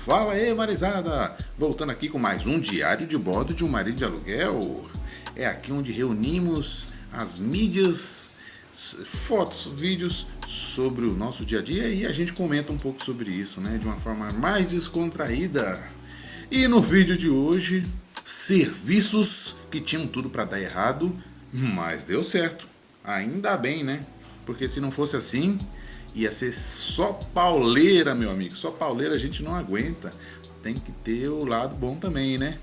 Fala aí, Marizada! Voltando aqui com mais um diário de bordo de um marido de aluguel. É aqui onde reunimos as mídias, fotos, vídeos sobre o nosso dia a dia e a gente comenta um pouco sobre isso, né? De uma forma mais descontraída. E no vídeo de hoje, serviços que tinham tudo para dar errado, mas deu certo. Ainda bem, né? Porque se não fosse assim, ia ser só pauleira, meu amigo. Só pauleira a gente não aguenta. Tem que ter o lado bom também, né?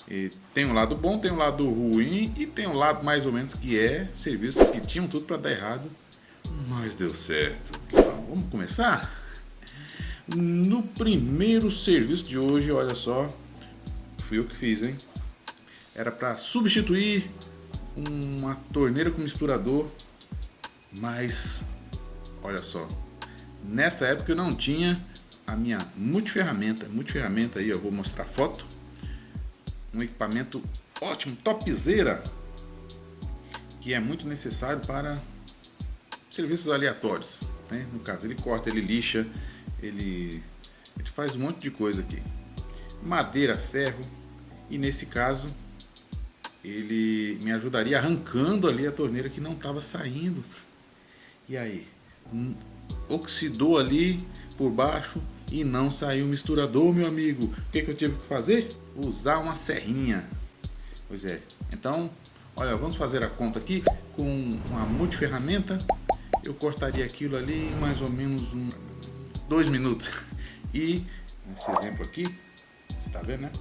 E tem um lado bom, tem um lado ruim e tem um lado mais ou menos que é serviços que tinham tudo para dar errado, mas deu certo. Então, vamos começar? No primeiro serviço de hoje, olha só, fui eu que fiz, hein? Era para substituir uma torneira com misturador, mas olha só, nessa época eu não tinha a minha multiferramenta aí, eu vou mostrar a foto. Um equipamento ótimo, topzera, que é muito necessário para serviços aleatórios, né? No caso, ele corta, ele lixa, ele faz um monte de coisa aqui. Madeira, ferro, e nesse caso ele me ajudaria arrancando ali a torneira que não estava saindo. E aí, oxidou ali por baixo e não saiu o misturador, meu amigo. O que eu tive que fazer? Usar uma serrinha. Pois é. Então, olha, vamos fazer a conta aqui. Com uma multiferramenta, eu cortaria aquilo ali em mais ou menos 2 minutos. E, nesse exemplo aqui, você tá vendo, né?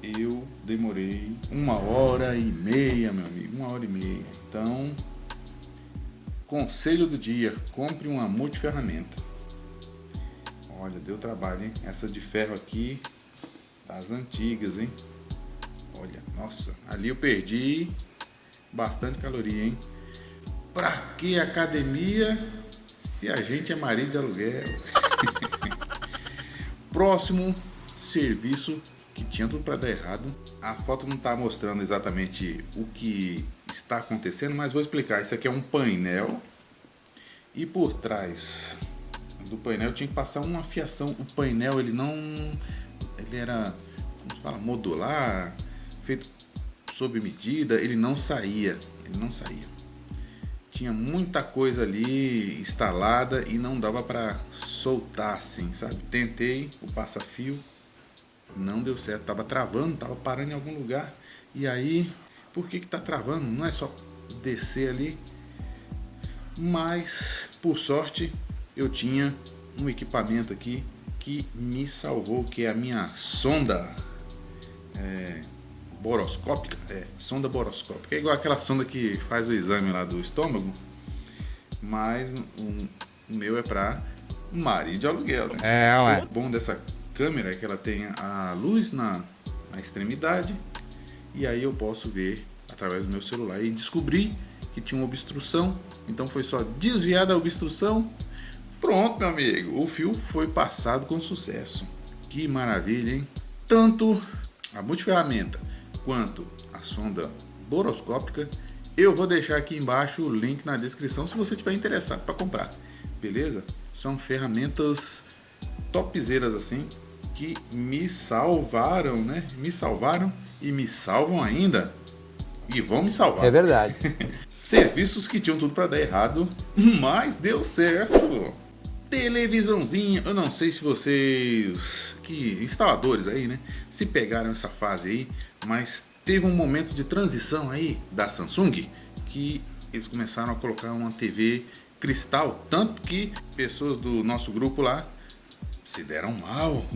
Eu demorei 1h30, meu amigo. 1h30. Então, conselho do dia: compre uma multiferramenta. Olha, deu trabalho, hein? Essa de ferro aqui, das antigas, hein? Olha, nossa, ali eu perdi bastante caloria, hein? Pra que academia se a gente é marido de aluguel? Próximo serviço que tinha tudo para dar errado. A foto não está mostrando exatamente o que está acontecendo, mas vou explicar. Isso aqui é um painel e por trás do painel tinha que passar uma fiação. O painel ele era, como se fala, modular, feito sob medida, ele não saía. Tinha muita coisa ali instalada e não dava para soltar assim, sabe? Tentei o passa-fio, não deu certo, tava travando, tava parando em algum lugar. E aí, por que tá travando? Não é só descer ali. Mas, por sorte, eu tinha um equipamento aqui que me salvou, que é a minha sonda boroscópica. Sonda boroscópica. É igual aquela sonda que faz o exame lá do estômago, mas o meu é para marido de aluguel, né? Ué. O bom dessa câmera é que ela tem a luz na extremidade e aí eu posso ver através do meu celular e descobri que tinha uma obstrução. Então foi só desviar da obstrução. Pronto, meu amigo, o fio foi passado com sucesso. Que maravilha, hein? Tanto a multiferramenta quanto a sonda boroscópica, eu vou deixar aqui embaixo o link na descrição se você estiver interessado para comprar, beleza? São ferramentas topzeiras assim que me salvaram, né? Me salvaram e me salvam ainda. E vão me salvar. É verdade. Serviços que tinham tudo para dar errado, mas deu certo. Televisãozinha, eu não sei se vocês, que instaladores aí, né, se pegaram essa fase aí, mas teve um momento de transição aí da Samsung que eles começaram a colocar uma TV cristal, tanto que pessoas do nosso grupo lá se deram mal.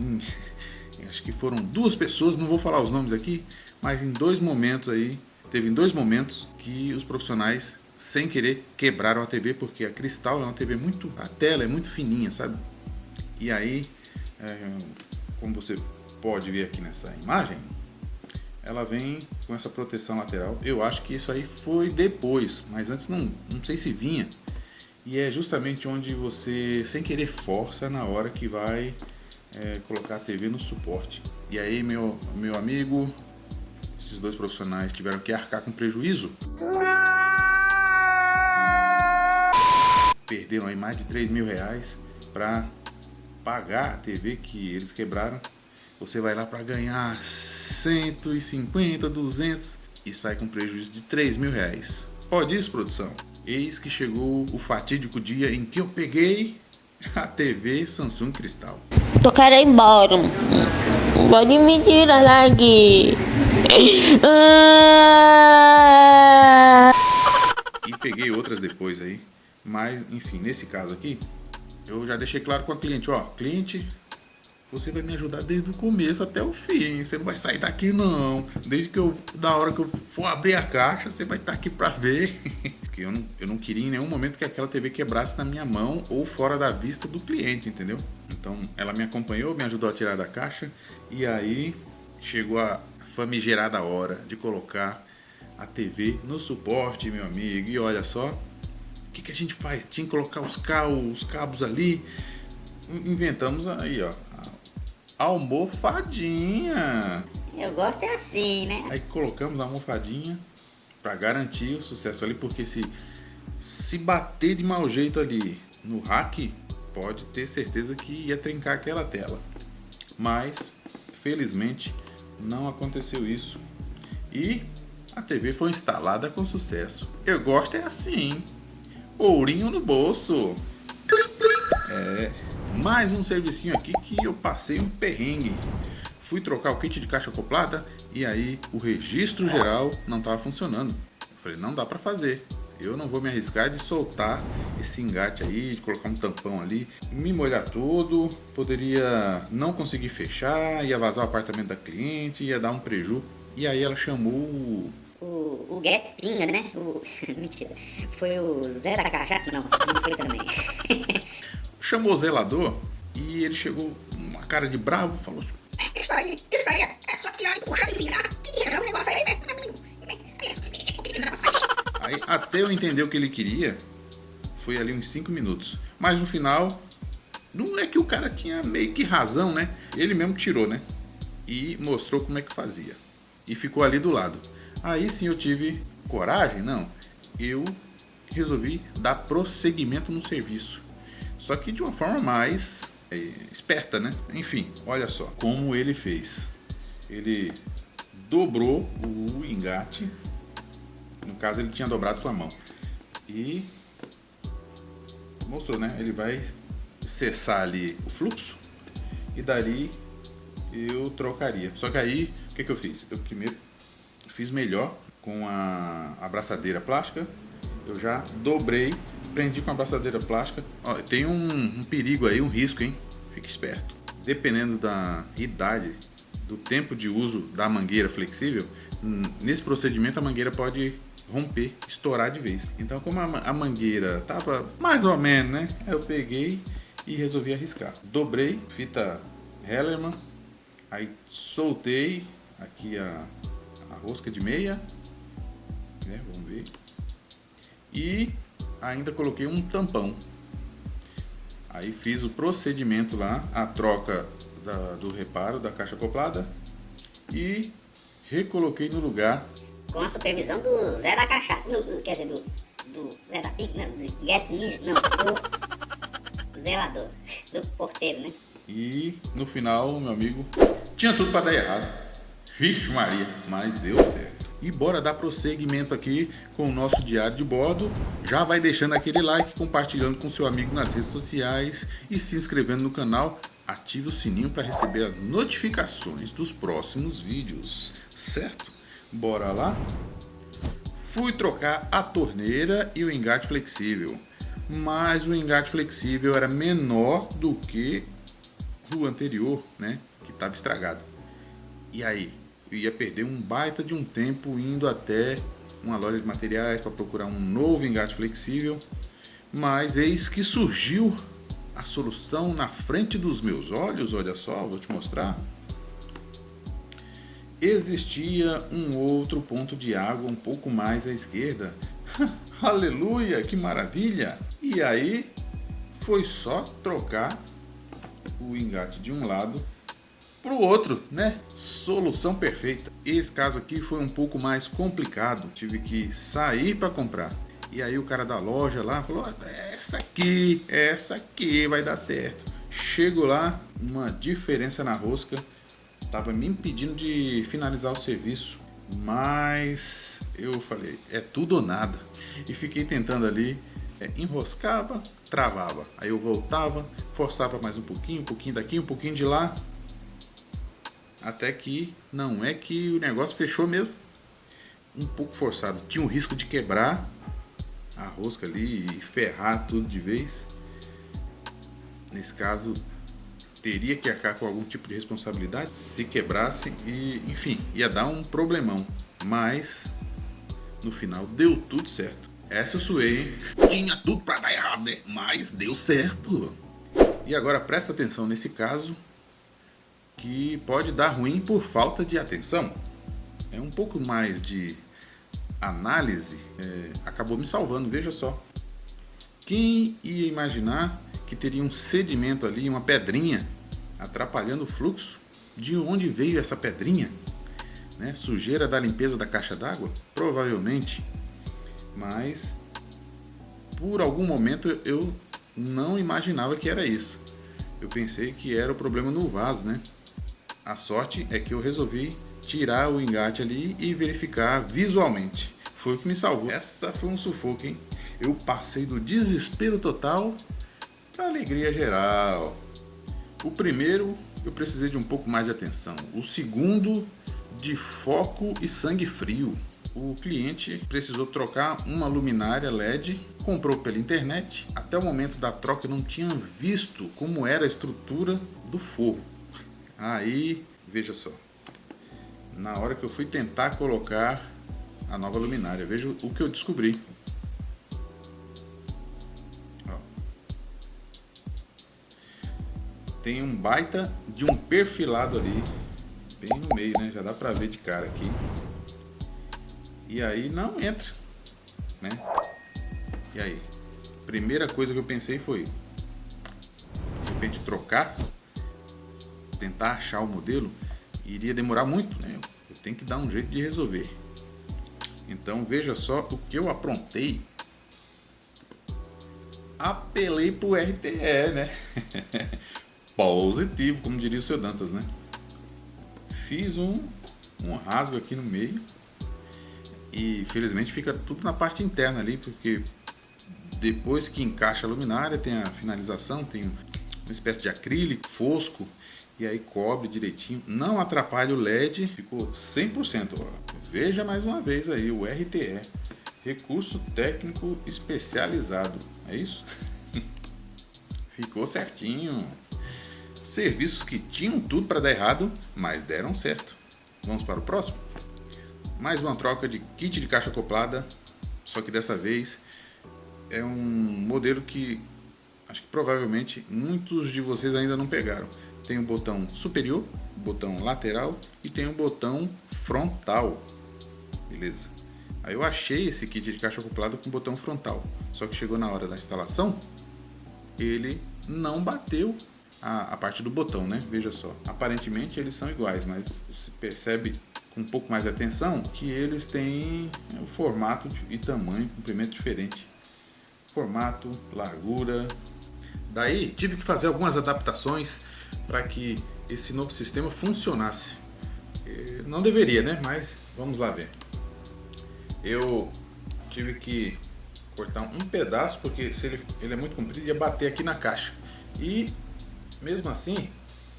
Acho que foram 2 pessoas, não vou falar os nomes aqui, mas em 2 momentos aí, teve em 2 momentos que os profissionais sem querer quebraram a TV, porque a cristal é uma TV muito, a tela é muito fininha, sabe? E aí, como você pode ver aqui nessa imagem, ela vem com essa proteção lateral. Eu acho que isso aí foi depois, mas antes não sei se vinha. E é justamente onde você sem querer força na hora que vai colocar a TV no suporte. E aí, meu amigo, esses 2 profissionais tiveram que arcar com prejuízo. Perderam aí mais de R$3.000 para pagar a TV que eles quebraram, você vai lá para ganhar 150, 200 e sai com prejuízo de 3 mil reais. Pode isso, produção? Eis que chegou o fatídico dia em que eu peguei a TV Samsung Cristal. Tô querendo ir embora. Pode me tirar daqui. E peguei outras depois aí. Mas, enfim, nesse caso aqui, eu já deixei claro com a cliente, ó, cliente, você vai me ajudar desde o começo até o fim. Você não vai sair daqui não. Desde que da hora que eu for abrir a caixa, você vai estar aqui pra ver. Porque eu não queria em nenhum momento que aquela TV quebrasse na minha mão ou fora da vista do cliente, entendeu? Então ela me acompanhou, me ajudou a tirar da caixa. E aí chegou a famigerada hora de colocar a TV no suporte, meu amigo. E olha só, o que a gente faz? Tinha que colocar os cabos ali. Inventamos aí, ó, a almofadinha. Eu gosto é assim, né? Aí colocamos a almofadinha para garantir o sucesso ali, porque se bater de mau jeito ali no rack, pode ter certeza que ia trincar aquela tela. Mas felizmente não aconteceu isso e a TV foi instalada com sucesso. Eu gosto é assim, ourinho no bolso. Mais um servicinho aqui que eu passei um perrengue. Fui trocar o kit de caixa acoplada e aí o registro geral não estava funcionando. Eu falei, não dá para fazer. Eu não vou me arriscar de soltar esse engate aí, de colocar um tampão ali, me molhar todo, poderia não conseguir fechar, ia vazar o apartamento da cliente, ia dar um preju. E aí ela chamou O Gueto Pinga, né? Mentira. Foi o Zé da Cachaça? Não foi também. Chamou o zelador e ele chegou com uma cara de bravo, falou assim, Isso aí é só piada de puxar e virar. Que é um negócio aí, né? Aí até eu entender o que ele queria, foi ali uns 5 minutos. Mas no final, não é que o cara tinha meio que razão, né? Ele mesmo tirou, né? E mostrou como é que fazia. E ficou ali do lado. Aí sim eu tive coragem, não. Eu resolvi dar prosseguimento no serviço. Só que de uma forma mais esperta, né? Enfim, olha só como ele fez. Ele dobrou o engate. No caso, ele tinha dobrado com a mão. E mostrou, né? Ele vai cessar ali o fluxo. E dali eu trocaria. Só que aí, o que eu fiz? Eu primeiro fiz melhor com a abraçadeira plástica. Eu já dobrei, prendi com a abraçadeira plástica. Ó, tem um perigo aí, um risco, hein? Fique esperto. Dependendo da idade, do tempo de uso da mangueira flexível, nesse procedimento a mangueira pode romper, estourar de vez. Então, como a mangueira tava mais ou menos, né? Eu peguei e resolvi arriscar. Dobrei, fita Hellerman, aí soltei aqui a rosca de meia, né? Vamos ver. E ainda coloquei um tampão. Aí fiz o procedimento lá, a troca do reparo da caixa acoplada e recoloquei no lugar. Com a supervisão do Zé da Cachaça. Quer dizer, do Zé da Pinga, não, do Get Ninja, não, do zelador, do porteiro, né? E no final, meu amigo, tinha tudo para dar errado. Vixe Maria, mas deu certo. E bora dar prosseguimento aqui com o nosso diário de bordo. Já vai deixando aquele like, compartilhando com seu amigo nas redes sociais e se inscrevendo no canal. Ative o sininho para receber as notificações dos próximos vídeos, certo? Bora lá? Fui trocar a torneira e o engate flexível, mas o engate flexível era menor do que o anterior, né? Que estava estragado. E aí? Eu ia perder um baita de um tempo indo até uma loja de materiais para procurar um novo engate flexível, mas eis que surgiu a solução na frente dos meus olhos. Olha só, vou te mostrar. Existia um outro ponto de água um pouco mais à esquerda. Aleluia, que maravilha! E aí foi só trocar o engate de um lado para o outro, né? Solução perfeita. Esse caso aqui foi um pouco mais complicado. Tive que sair para comprar. E aí o cara da loja lá falou, essa aqui vai dar certo. Chego lá, uma diferença na rosca estava me impedindo de finalizar o serviço, mas eu falei, é tudo ou nada, e fiquei tentando ali, enroscava, travava, aí eu voltava, forçava mais um pouquinho daqui, um pouquinho de lá, até que não é que o negócio fechou mesmo, um pouco forçado, tinha o risco de quebrar a rosca ali e ferrar tudo de vez. Nesse caso, teria que arcar com algum tipo de responsabilidade se quebrasse e, enfim, ia dar um problemão. Mas, no final, deu tudo certo. Essa eu suei, hein? Tinha tudo pra dar errado, né? Mas deu certo. E agora presta atenção nesse caso, que pode dar ruim por falta de atenção. É um pouco mais de análise, acabou me salvando, veja só. Quem ia imaginar que teria um sedimento ali, uma pedrinha, atrapalhando o fluxo? De onde veio essa pedrinha? Né? Sujeira da limpeza da caixa d'água? Provavelmente. Mas, por algum momento, eu não imaginava que era isso. Eu pensei que era o problema no vaso, né? A sorte é que eu resolvi tirar o engate ali e verificar visualmente. Foi o que me salvou. Essa foi um sufoco, hein? Eu passei do desespero total para alegria geral. O primeiro, eu precisei de um pouco mais de atenção. O segundo, de foco e sangue frio. O cliente precisou trocar uma luminária LED, comprou pela internet. Até o momento da troca eu não tinha visto como era a estrutura do forro. Aí, veja só. Na hora que eu fui tentar colocar a nova luminária, veja o que eu descobri. Tem um baita de um perfilado ali, bem no meio, né? Já dá pra ver de cara aqui. E aí não entra, né? E aí? Primeira coisa que eu pensei foi, de repente, trocar, tentar achar o modelo, iria demorar muito, né? Eu tenho que dar um jeito de resolver. Então veja só o que eu aprontei. Apelei pro RTE, né? Positivo, como diria o seu Dantas, né? Fiz um rasgo aqui no meio e felizmente fica tudo na parte interna ali, porque depois que encaixa a luminária tem a finalização, tem uma espécie de acrílico fosco e aí cobre direitinho, não atrapalha o LED, ficou 100%. Veja mais uma vez aí o RTE, recurso técnico especializado, é isso? Ficou certinho. Serviços que tinham tudo para dar errado, mas deram certo. Vamos para o próximo? Mais uma troca de kit de caixa acoplada, só que dessa vez é um modelo que acho que provavelmente muitos de vocês ainda não pegaram. Tem o botão superior, o botão lateral e tem o botão frontal. Beleza? Aí eu achei esse kit de caixa acoplada com botão frontal, só que chegou na hora da instalação, ele não bateu a parte do botão, né? Veja só, aparentemente eles são iguais, mas você percebe com um pouco mais de atenção que eles têm o formato e tamanho, comprimento diferente. Formato, largura. Daí tive que fazer algumas adaptações para que esse novo sistema funcionasse. Não deveria, né? Mas vamos lá ver. Eu tive que cortar um pedaço porque se ele é muito comprido ia bater aqui na caixa. E mesmo assim,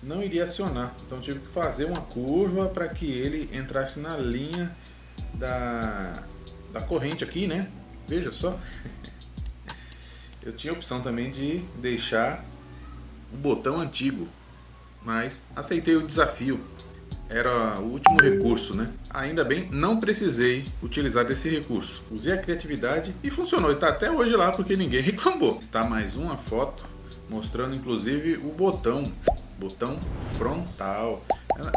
não iria acionar. Então tive que fazer uma curva para que ele entrasse na linha da corrente aqui, né? Veja só. Eu tinha a opção também de deixar o botão antigo, mas aceitei o desafio. Era o último recurso, né? Ainda bem, não precisei utilizar desse recurso. Usei a criatividade e funcionou. E está até hoje lá porque ninguém reclamou. Está mais uma foto mostrando inclusive o botão frontal.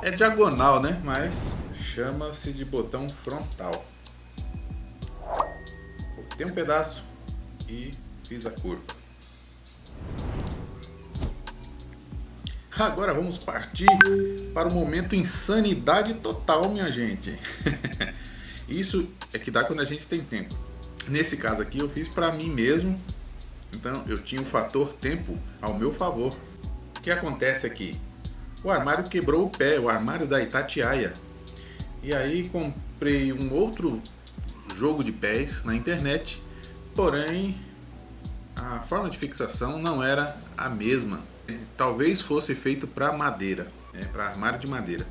É diagonal, né? Mas chama-se de botão frontal. Cortei um pedaço e fiz a curva. Agora vamos partir para o momento insanidade total, minha gente. Isso é que dá quando a gente tem tempo. Nesse caso aqui eu fiz para mim mesmo. Então eu tinha o fator tempo ao meu favor. O que acontece aqui? O armário quebrou o pé, o armário da Itatiaia. E aí comprei um outro jogo de pés na internet, porém a forma de fixação não era a mesma. Talvez fosse feito para madeira, para armário de madeira.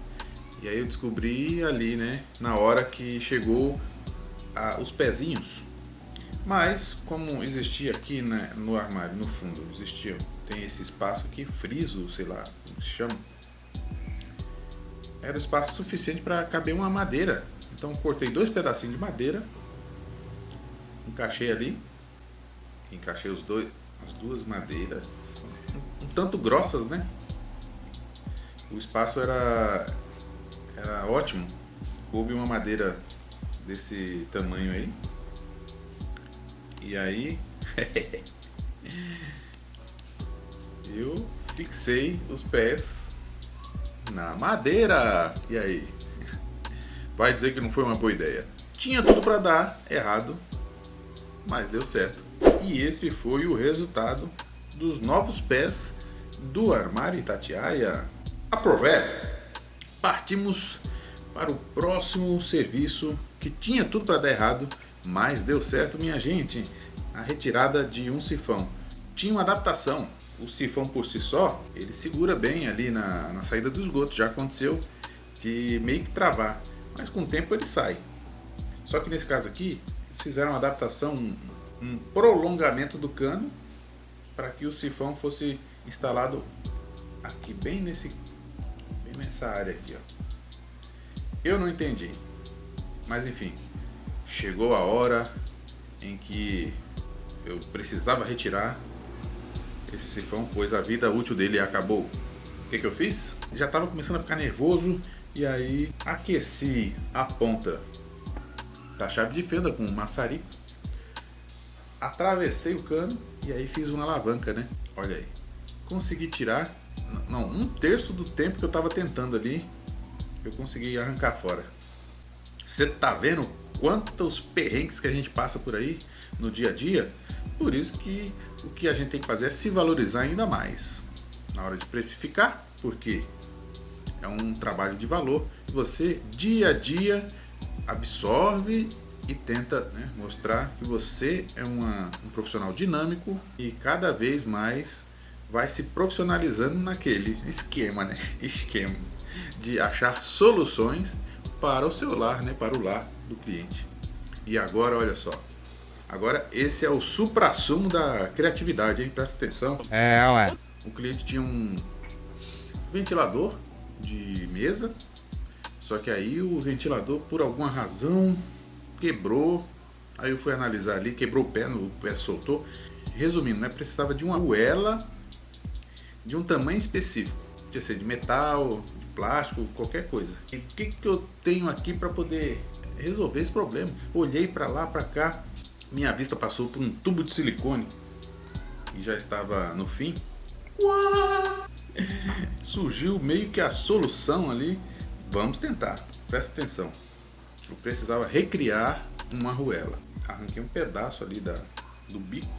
E aí eu descobri ali, né, na hora que chegou os pezinhos. Mas como existia aqui, né, no armário, no fundo, tem esse espaço aqui, friso, sei lá como se chama. Era o espaço suficiente para caber uma madeira. Então cortei 2 pedacinhos de madeira, encaixei ali, encaixei as 2 madeiras, um tanto grossas, né? O espaço era ótimo, coube uma madeira desse tamanho aí. E aí eu fixei os pés na madeira. E aí? Vai dizer que não foi uma boa ideia? Tinha tudo para dar errado, mas deu certo. E esse foi o resultado dos novos pés do armário Itatiaia. Aproveite! Partimos para o próximo serviço que tinha tudo para dar errado, mas deu certo, minha gente. A retirada de um sifão. Tinha uma adaptação. O sifão por si só, ele segura bem ali na saída do esgoto. Já aconteceu de meio que travar, mas com o tempo ele sai. Só que nesse caso aqui, eles fizeram uma adaptação, um prolongamento do cano para que o sifão fosse instalado aqui, bem nessa área aqui, ó. Eu não entendi, mas enfim, chegou a hora em que eu precisava retirar esse sifão, pois a vida útil dele acabou. O que eu fiz? Já estava começando a ficar nervoso e aí aqueci a ponta da chave de fenda com um maçarico, atravessei o cano e aí fiz uma alavanca, né? Olha aí, consegui tirar, não, 1/3 do tempo que eu estava tentando ali, eu consegui arrancar fora. Você tá vendo quantos perrengues que a gente passa por aí no dia a dia? Por isso que o que a gente tem que fazer é se valorizar ainda mais na hora de precificar, porque é um trabalho de valor e você dia a dia absorve e tenta, né, mostrar que você é um profissional dinâmico e cada vez mais vai se profissionalizando naquele esquema, né? Esquema de achar soluções para o seu lar, né? Para o lar do cliente. E agora, olha só. Agora esse é o suprassumo da criatividade, hein? Presta atenção. Ué. O cliente tinha um ventilador de mesa, só que aí o ventilador, por alguma razão, quebrou. Aí eu fui analisar ali, quebrou o pé soltou. Resumindo, né? Precisava de uma arruela de um tamanho específico. Podia ser de metal, de plástico, qualquer coisa. E o que eu tenho aqui para poder resolver esse problema? Olhei para lá, para cá, minha vista passou por um tubo de silicone e já estava no fim. Surgiu meio que a solução ali. Vamos tentar, presta atenção. Eu precisava recriar uma arruela. Arranquei um pedaço ali do bico,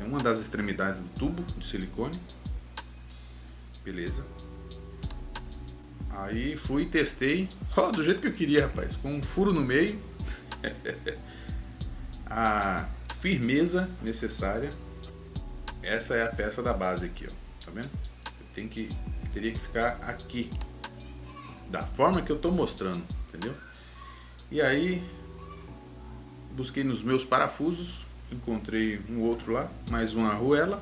uma das extremidades do tubo de silicone. Beleza. Aí fui e testei, do jeito que eu queria, rapaz, com um furo no meio. A firmeza necessária. Essa é a peça da base aqui, ó. Tá vendo? Teria que ficar aqui, da forma que eu tô mostrando, entendeu? E aí busquei nos meus parafusos, encontrei um outro lá, mais uma arruela.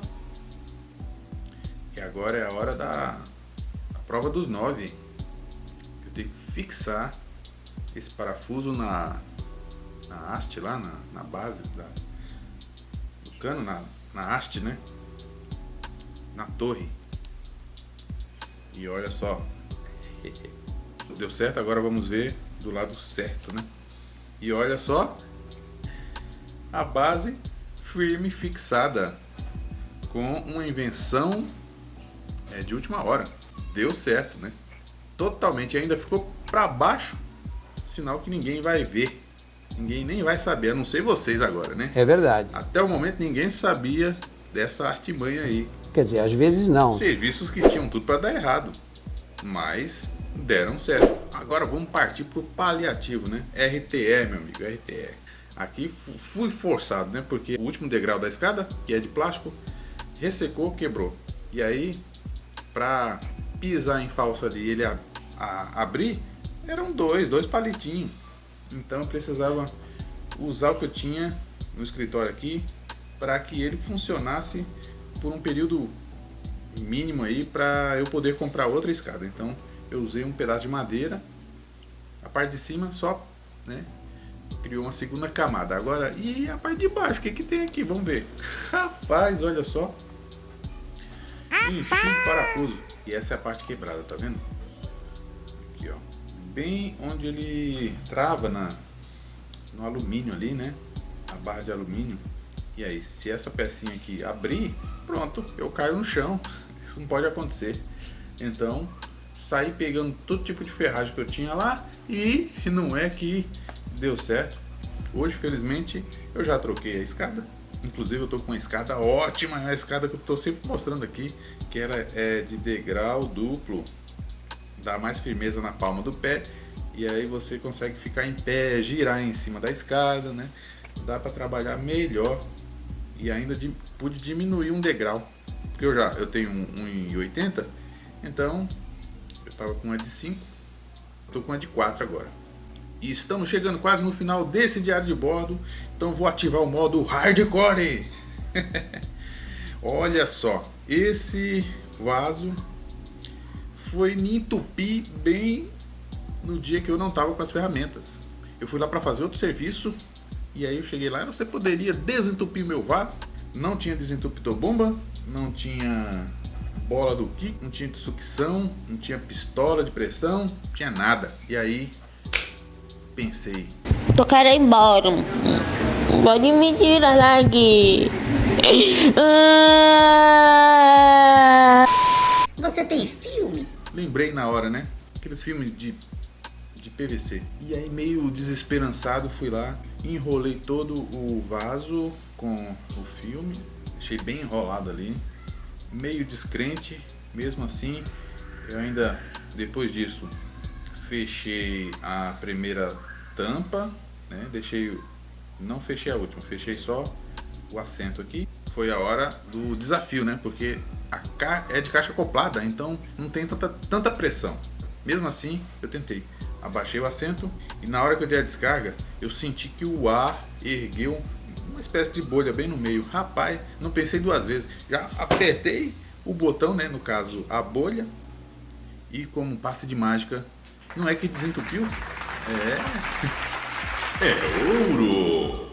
E agora é a hora da prova dos 9. Eu tenho que fixar esse parafuso na haste lá, na base do cano, na haste, né? Na torre. E olha só. Deu certo, agora vamos ver do lado certo, né? E olha só. A base firme, fixada, com uma invenção de última hora. Deu certo, né? Totalmente. Ainda ficou para baixo, sinal que ninguém vai ver. Ninguém nem vai saber, a não ser vocês agora, né? É verdade. Até o momento ninguém sabia dessa artimanha aí. Quer dizer, às vezes não. Serviços que tinham tudo para dar errado, mas deram certo. Agora vamos partir pro paliativo, né? RTE, meu amigo, RTE. Aqui fui forçado, né? Porque o último degrau da escada, que é de plástico, ressecou, quebrou. E aí, para pisar em falso ali, ele abrir, eram dois palitinhos. Então eu precisava usar o que eu tinha no escritório aqui para que ele funcionasse por um período mínimo aí para eu poder comprar outra escada. Então eu usei um pedaço de madeira, a parte de cima só, né, criou uma segunda camada. Agora, e a parte de baixo, o que que tem aqui? Vamos ver. Rapaz, olha só. Enchi um parafuso. E essa é a parte quebrada, tá vendo? Aqui, ó. Bem onde ele trava no alumínio ali, né? A barra de alumínio. E aí, se essa pecinha aqui abrir, pronto, eu caio no chão. Isso não pode acontecer. Então, saí pegando todo tipo de ferragem que eu tinha lá e não é que deu certo. Hoje, felizmente, eu já troquei a escada. Inclusive, eu tô com uma escada ótima, a escada que eu tô sempre mostrando aqui, que ela é de degrau duplo, dá mais firmeza na palma do pé, e aí você consegue ficar em pé, girar em cima da escada, né? Dá para trabalhar melhor e ainda pude diminuir um degrau, porque eu tenho um 1,80, então eu tava com uma de 5, tô com uma de 4 agora. E estamos chegando quase no final desse diário de bordo, então vou ativar o modo hardcore. Olha só, esse vaso foi me entupir bem no dia que eu não estava com as ferramentas. Eu fui lá para fazer outro serviço e aí eu cheguei lá e você poderia desentupir meu vaso. Não tinha desentupidor bomba, não tinha bola do kick, não tinha de sucção, não tinha pistola de pressão, não tinha nada. E aí pensei, Tô querendo ir embora. Pode me tirar daqui. Você tem filme? lembrei na hora, né? Aqueles filmes de PVC. E aí, meio desesperançado, fui lá, enrolei todo o vaso com o filme, deixei bem enrolado ali, meio descrente. Mesmo assim, eu ainda, depois disso, fechei a primeira tampa, né? Não fechei a última, fechei só o assento aqui. Foi a hora do desafio, né? Porque é de caixa acoplada, então não tem tanta pressão. Mesmo assim, eu tentei. Abaixei o assento e na hora que eu dei a descarga, eu senti que o ar ergueu uma espécie de bolha bem no meio. Rapaz, não pensei duas vezes. Já apertei o botão, né? No caso, a bolha. E como passe de mágica, não é que desentupiu? É ouro!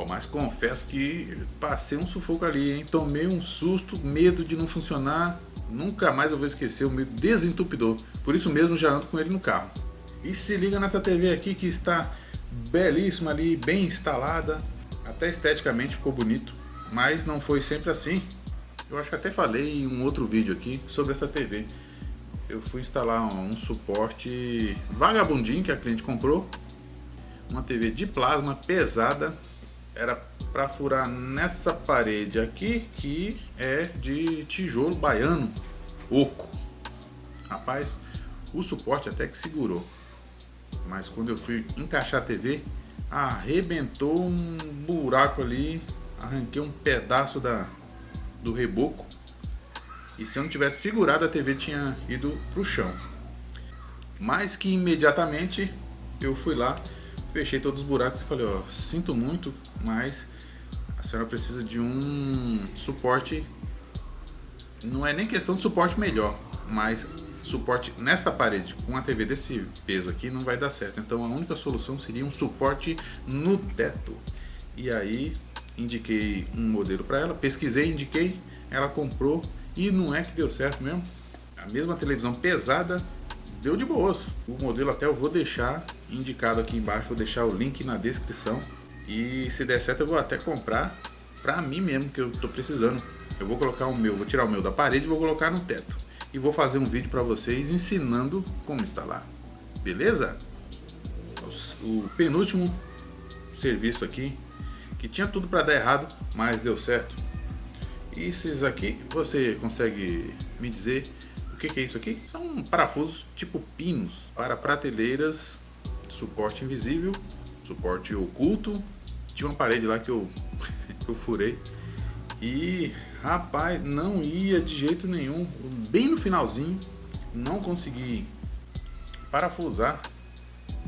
Mas confesso que passei um sufoco ali, hein? Tomei um susto, medo de não funcionar. Nunca mais eu vou esquecer o meu desentupidor. Por isso mesmo já ando com ele no carro. E se liga nessa TV aqui que está belíssima ali, bem instalada. Até esteticamente ficou bonito. Mas não foi sempre assim. Eu acho que até falei em um outro vídeo aqui sobre essa TV. Eu fui instalar um suporte vagabundinho que a cliente comprou. Uma TV de plasma pesada. Era para furar nessa parede aqui, que é de tijolo baiano oco. Rapaz, o suporte até que segurou, mas quando eu fui encaixar a TV, arrebentou um buraco ali, arranquei um pedaço do reboco, e se eu não tivesse segurado, a TV tinha ido pro chão. Mas que imediatamente eu fui lá, fechei todos os buracos e falei, ó, sinto muito, mas a senhora precisa de um suporte, não é nem questão de suporte melhor, mas suporte nessa parede, com uma TV desse peso aqui não vai dar certo, então a única solução seria um suporte no teto. E aí indiquei um modelo para ela, pesquisei, indiquei, ela comprou e não é que deu certo mesmo. A mesma televisão pesada deu de boas. O modelo até eu vou deixar indicado aqui embaixo, vou deixar o link na descrição. E se der certo eu vou até comprar pra mim mesmo, que eu tô precisando. Eu vou colocar vou tirar o meu da parede e vou colocar no teto. E vou fazer um vídeo pra vocês ensinando como instalar. Beleza? O penúltimo serviço aqui que tinha tudo para dar errado, mas deu certo. E esses aqui, você consegue me dizer o que é isso aqui? São parafusos tipo pinos para prateleiras, suporte invisível, suporte oculto. Tinha uma parede lá que eu furei e, rapaz, não ia de jeito nenhum. Bem no finalzinho, não consegui parafusar.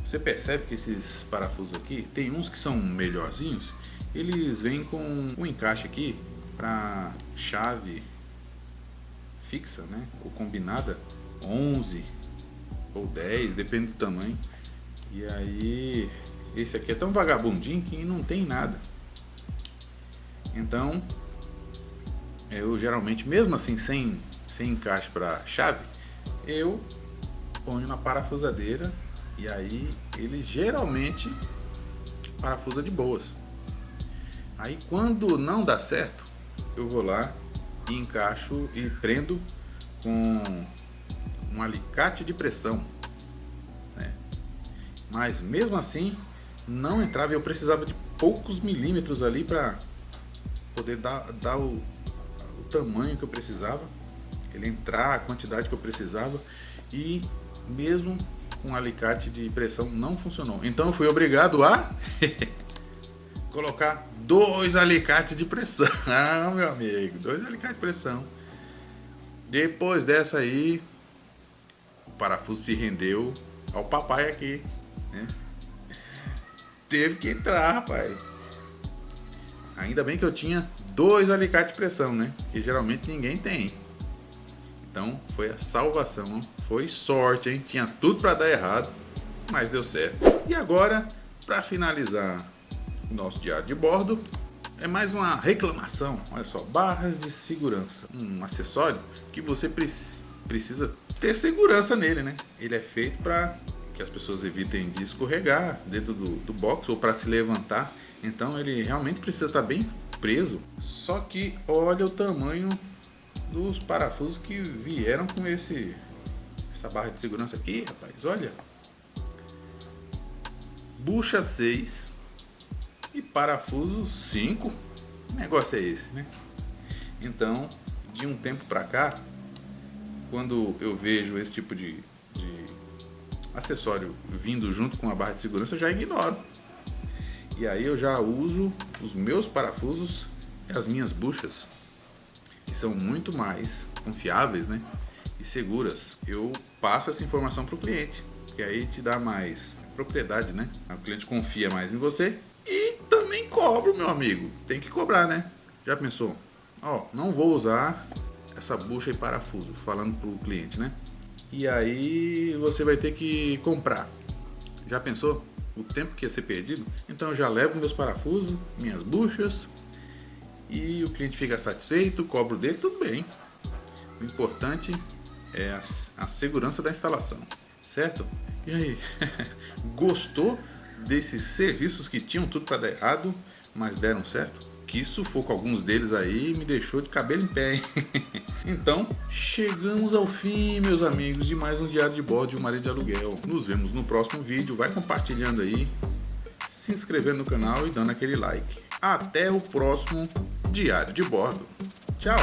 Você percebe que esses parafusos aqui, tem uns que são melhorzinhos, eles vêm com um encaixe aqui para chave fixa, né, ou combinada, 11 ou 10, depende do tamanho. E aí esse aqui é tão vagabundinho que não tem nada. Então eu geralmente, mesmo assim sem encaixe para chave, eu ponho na parafusadeira e aí ele geralmente parafusa de boas. Aí quando não dá certo, eu vou lá e encaixo e prendo com um alicate de pressão, né? Mas mesmo assim não entrava, eu precisava de poucos milímetros ali para poder dar o tamanho que eu precisava, ele entrar a quantidade que eu precisava, e mesmo com alicate de pressão não funcionou. Então eu fui obrigado a colocar 2 alicates de pressão. Ah, meu amigo, 2 alicates de pressão. Depois dessa aí, o parafuso se rendeu ao papai aqui, né? Teve que entrar, rapaz. Ainda bem que eu tinha 2 alicates de pressão, né? Que geralmente ninguém tem. Então foi a salvação, foi sorte, hein? Tinha tudo para dar errado, mas deu certo. E agora, para finalizar o nosso diário de bordo, é mais uma reclamação. Olha só, barras de segurança, um acessório que você precisa ter segurança nele, né? Ele é feito para que as pessoas evitem de escorregar dentro do box ou para se levantar. Então ele realmente precisa estar bem preso. Só que olha o tamanho dos parafusos que vieram com essa barra de segurança aqui, rapaz. Olha, bucha 6 e parafuso 5. Que negócio é esse, né? Então, de um tempo pra cá, quando eu vejo esse tipo de acessório vindo junto com a barra de segurança, eu já ignoro. E aí eu já uso os meus parafusos e as minhas buchas, que são muito mais confiáveis, né, e seguras. Eu passo essa informação para o cliente, que aí te dá mais propriedade, né? O cliente confia mais em você e também cobro, meu amigo. Tem que cobrar, né? Já pensou? Ó, não vou usar essa bucha e parafuso, falando para o cliente, né? E aí você vai ter que comprar. Já pensou o tempo que ia ser perdido? Então eu já levo meus parafusos, minhas buchas, e o cliente fica satisfeito, cobro dele, tudo bem. O importante é a segurança da instalação, certo? E aí, gostou desses serviços que tinham tudo para dar errado, mas deram certo? Que sufoco, alguns deles aí me deixou de cabelo em pé, hein? Então, chegamos ao fim, meus amigos, de mais um diário de bordo de um marido de aluguel. Nos vemos no próximo vídeo, vai compartilhando aí, se inscrevendo no canal e dando aquele like. Até o próximo diário de bordo. Tchau!